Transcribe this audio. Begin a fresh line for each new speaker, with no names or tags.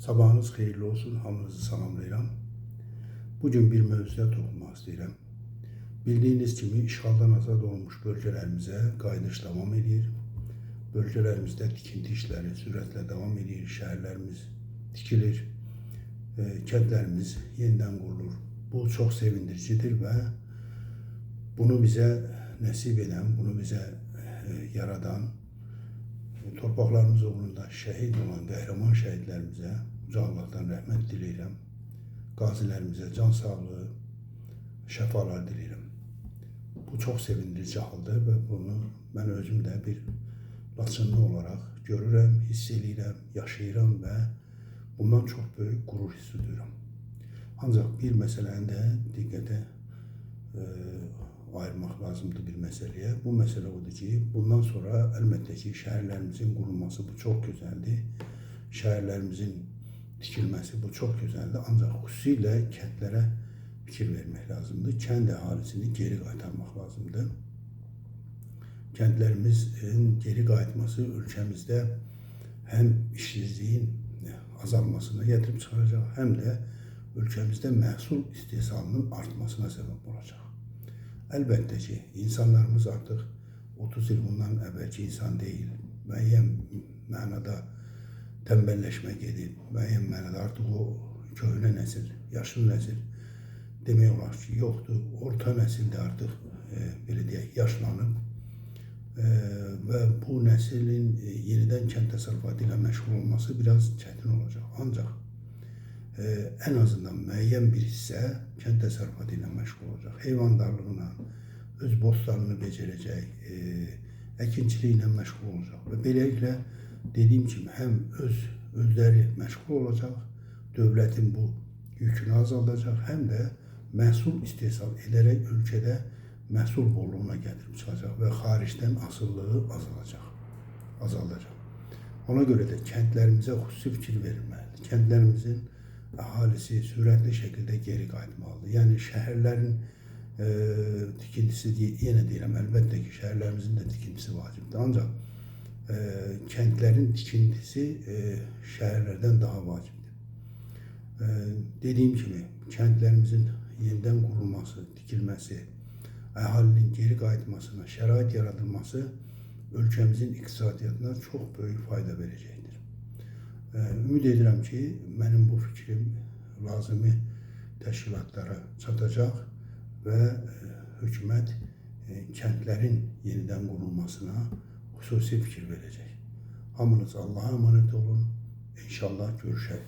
Sabahınız xeyirli olsun, hamınızı salamlayıram. Bugün bir mövzuya toxunmaq istəyirəm. Bildiyiniz kimi işğaldan azad olmuş bölgələrimizə qayıdış davam edir. Bölgələrimizdə tikinti işləri sürətlə davam edir, şəhərlərimiz tikilir, kəndlərimiz yenidən qurulur. Bu çox sevindiricidir və bunu bizə nəsib edən, bunu bizə yaradan, torpaqlarımız uğrunda şəhid olan qəhrəman şəhidlərimizə Uca Allahdan rəhmət diləyirəm. Qazilərimizə can sağlığı, şəfalar diləyirəm. Bu çox sevindirici haldır və bunu mən özüm də bir Laçınlı olaraq görürəm, hiss edirəm, yaşayıram və bundan çox böyük qürur hissi duyuram. Ancaq bir məsələni də diqqətə ayırmaq lazımdır bir məsələyə. Bu məsələ odur ki, bundan sonra əlbəttə ki, şəhərlərimizin qurulması bu çox gözəldir. Şəhərlərimizin tikilməsi bu çox gözəldir. Ancaq xüsusilə kəndlərə fikir vermək lazımdır. Kənd əhalisini geri qaytarmaq lazımdır. Kəndlərimizin geri qayıtması ölkəmizdə həm işsizliyin azalmasına gətirib çıxaracaq, həm də ölkəmizdə məhsul istehsalının artmasına səbəb olacaq. Əlbəttə ki, insanlarımız artıq 30 il bundan əvvəlki insan deyil. Müəyyən mənada tənbəlləşmə gedib, müəyyən mənada artıq o köhnə nəsil, yaşlı nəsil demək olar ki, yoxdur. Orta nəsil də artıq, belə deyək, yaşlanıb və bu nəslin yenidən kənd təsərrüfatı ilə məşğul olması biraz çətin olacaq. Ancaq ən azından müəyyən bir hissə kənd təsərrüfatı ilə məşğul olacaq. Heyvandarlığına, öz bostanını becərəcək, əkinçiliklə məşğul olacaq və beləliklə dediyim kimi həm özləri məşğul olacaq, dövlətin bu yükünü azaldacaq, həm də məhsul istehsal edərək ölkədə məhsul bolluğuna gətirib çıxacaq və xaricdən asılılığı azaldacaq. Ona görə də kəndlərimizə xüsusi fikir verilməlidir. Kəndlərimizin əhalisi sürətli şəkildə geri qayıtmalıdır. Yəni şəhərlərin tikintisi, yenə deyirəm, əlbəttə ki, şəhərlərimizin də tikintisi vacibdir. Ancaq kəndlərin tikintisi şəhərlərdən daha vacibdir. Dediyim kimi, kəndlərimizin yenidən qurulması, tikilməsi, əhalinin geri qayıtmasına şərait yaradılması ölkəmizin iqtisadiyyatına çox böyük fayda verəcəkdir. Ümid edirəm ki, mənim bu fikrim lazımi təşkilatlara çatacaq və hökumət kəndlərin yenidən qurulmasına xüsusi fikir verəcək. Hamınız Allah'a emanet olun. İnşallah görüşək.